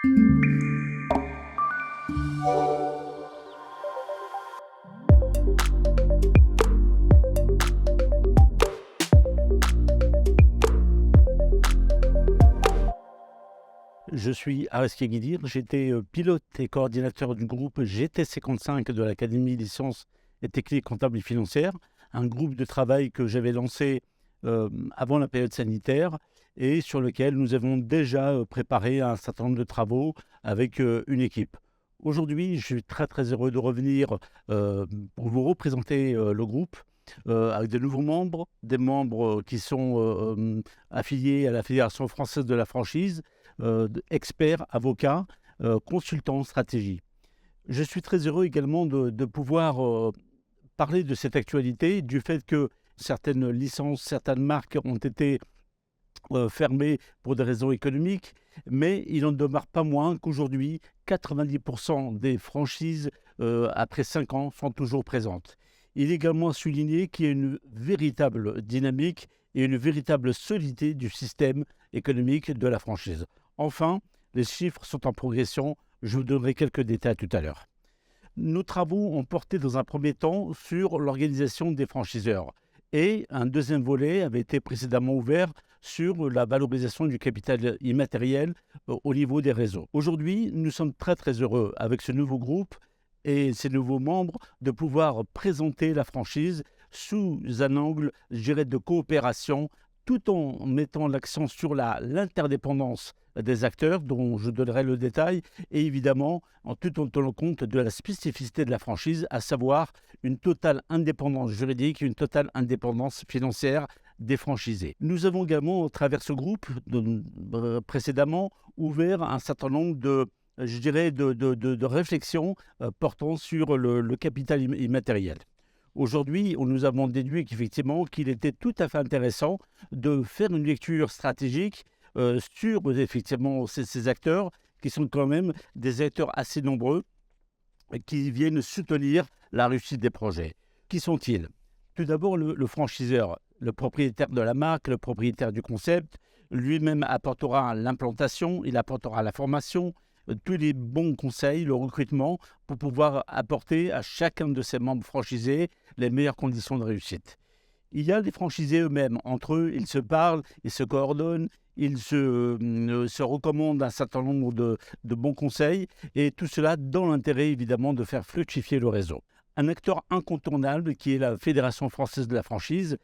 Je suis Ares Guidir, j'étais pilote et coordinateur du groupe GT55 de l'Académie des sciences et techniques comptables et financières, un groupe de travail que j'avais lancé avant la période sanitaire et sur lequel nous avons déjà préparé un certain nombre de travaux avec une équipe. Aujourd'hui, je suis très heureux de revenir pour vous représenter le groupe avec de nouveaux membres, des membres qui sont affiliés à la Fédération française de la franchise, experts, avocats, consultants en stratégie. Je suis très heureux également de pouvoir parler de cette actualité, du fait que certaines licences, certaines marques ont été fermées pour des raisons économiques, mais il n'en demeure pas moins qu'aujourd'hui, 90% des franchises, après 5 ans, sont toujours présentes. Il est également à souligner qu'il y a une véritable dynamique et une véritable solidité du système économique de la franchise. Enfin, les chiffres sont en progression. Je vous donnerai quelques détails tout à l'heure. Nos travaux ont porté dans un premier temps sur l'organisation des franchiseurs et un deuxième volet avait été précédemment ouvert sur la valorisation du capital immatériel au niveau des réseaux. Aujourd'hui, nous sommes très heureux avec ce nouveau groupe et ces nouveaux membres de pouvoir présenter la franchise sous un angle, je dirais, de coopération, tout en mettant l'accent sur l'interdépendance des acteurs, dont je donnerai le détail, et évidemment, tout en tenant compte de la spécificité de la franchise, à savoir une totale indépendance juridique, une totale indépendance financière des franchisés. Nous avons également, à travers ce groupe, précédemment, ouvert un certain nombre de réflexions portant sur le capital immatériel. Aujourd'hui, nous avons déduit qu'effectivement, qu'il était tout à fait intéressant de faire une lecture stratégique sur effectivement ces acteurs qui sont quand même des acteurs assez nombreux qui viennent soutenir la réussite des projets. Qui sont-ils? Tout d'abord, le franchiseur, le propriétaire de la marque, le propriétaire du concept, lui-même apportera l'implantation, il apportera la formation, tous les bons conseils, le recrutement, pour pouvoir apporter à chacun de ses membres franchisés les meilleures conditions de réussite. Il y a les franchisés eux-mêmes. Entre eux, ils se parlent, ils se coordonnent, ils se recommandent un certain nombre de bons conseils, et tout cela dans l'intérêt évidemment de faire fructifier le réseau. Un acteur incontournable qui est la Fédération française de la franchise,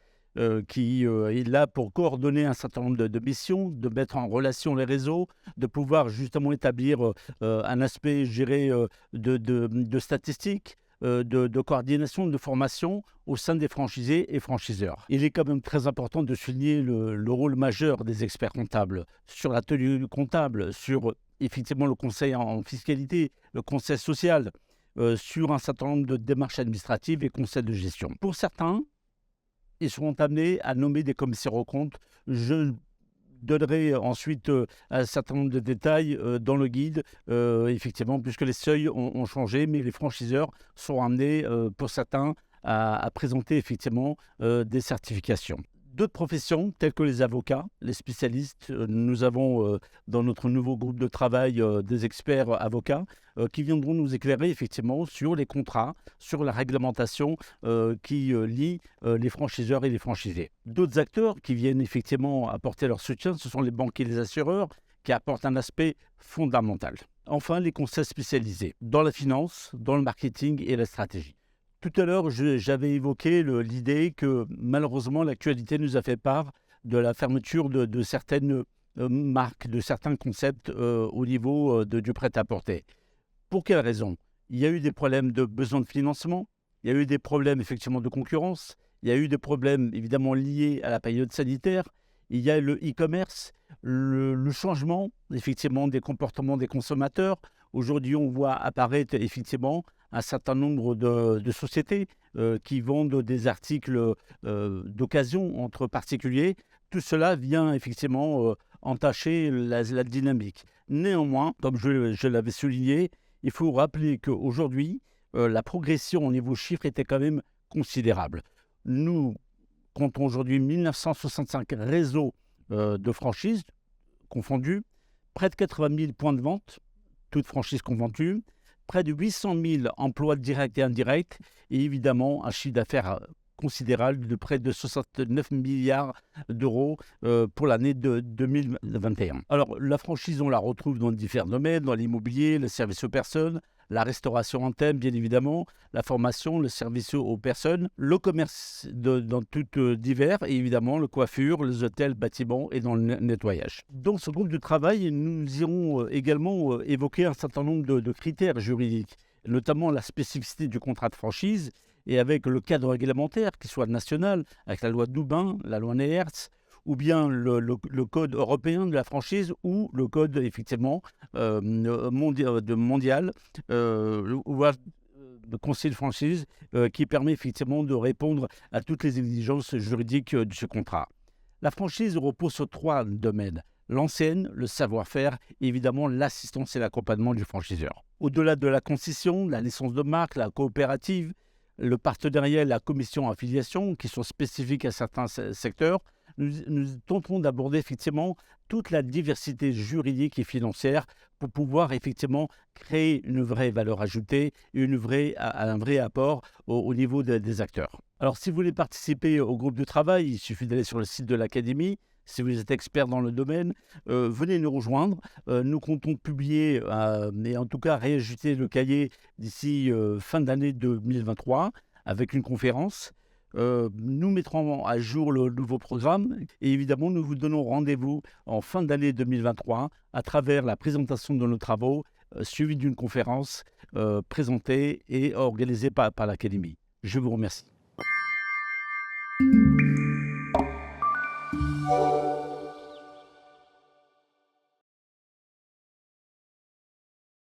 qui est là pour coordonner un certain nombre de missions, de mettre en relation les réseaux, de pouvoir justement établir un aspect, je dirais, de statistiques, de coordination, de formation au sein des franchisés et franchiseurs. Il est quand même très important de souligner le rôle majeur des experts comptables sur la tenue comptable, sur effectivement le conseil en fiscalité, le conseil social, sur un certain nombre de démarches administratives et conseils de gestion. Pour certains, ils seront amenés à nommer des commissaires aux comptes. Je donnerai ensuite un certain nombre de détails dans le guide, effectivement, puisque les seuils ont changé, mais les franchiseurs sont amenés, pour certains, à présenter effectivement des certifications. D'autres professions, telles que les avocats, les spécialistes, nous avons dans notre nouveau groupe de travail des experts avocats qui viendront nous éclairer effectivement sur les contrats, sur la réglementation qui lie les franchiseurs et les franchisés. D'autres acteurs qui viennent effectivement apporter leur soutien, ce sont les banquiers et les assureurs qui apportent un aspect fondamental. Enfin, les conseils spécialisés dans la finance, dans le marketing et la stratégie. Tout à l'heure, j'avais évoqué l'idée que malheureusement l'actualité nous a fait part de la fermeture de certaines marques, de certains concepts au niveau du prêt-à-porter. Pour quelles raisons? Il y a eu des problèmes de besoin de financement, il y a eu des problèmes effectivement de concurrence, il y a eu des problèmes évidemment liés à la période sanitaire, il y a le e-commerce, le changement effectivement des comportements des consommateurs. Aujourd'hui, on voit apparaître effectivement un certain nombre de sociétés qui vendent des articles d'occasion entre particuliers. Tout cela vient effectivement entacher la dynamique. Néanmoins, comme je l'avais souligné, il faut rappeler qu'aujourd'hui, la progression au niveau chiffre était quand même considérable. Nous comptons aujourd'hui 1965 réseaux de franchises confondus, près de 80 000 points de vente, toutes franchises confondues, près de 800 000 emplois directs et indirects, et évidemment un chiffre d'affaires considérable de près de 69 milliards d'euros pour l'année de 2021. Alors, la franchise, on la retrouve dans différents domaines, dans l'immobilier, le service aux personnes, la restauration en thème, bien évidemment, la formation, le service aux personnes, le commerce dans toutes divers, et évidemment, le coiffure, les hôtels, bâtiments et dans le nettoyage. Dans ce groupe de travail, nous irons également évoquer un certain nombre de critères juridiques, notamment la spécificité du contrat de franchise, et avec le cadre réglementaire, qu'il soit national, avec la loi de Dubin, la loi Nehertz, ou bien le code européen de la franchise, ou le code effectivement mondial, ou le conseil de franchise, qui permet effectivement de répondre à toutes les exigences juridiques de ce contrat. La franchise repose sur 3 domaines: l'enseigne, le savoir-faire et évidemment l'assistance et l'accompagnement du franchiseur. Au-delà de la concession, la licence de marque, la coopérative, le partenariat et la commission affiliation, qui sont spécifiques à certains secteurs, nous tenterons d'aborder effectivement toute la diversité juridique et financière pour pouvoir effectivement créer une vraie valeur ajoutée et un vrai apport au niveau des acteurs. Alors, si vous voulez participer au groupe de travail, il suffit d'aller sur le site de l'Académie. Si vous êtes expert dans le domaine, venez nous rejoindre. Nous comptons publier et en tout cas réajuster le cahier d'ici fin d'année 2023 avec une conférence. Nous mettrons à jour le nouveau programme et évidemment nous vous donnons rendez-vous en fin d'année 2023 à travers la présentation de nos travaux suivie d'une conférence présentée et organisée par l'Académie. Je vous remercie.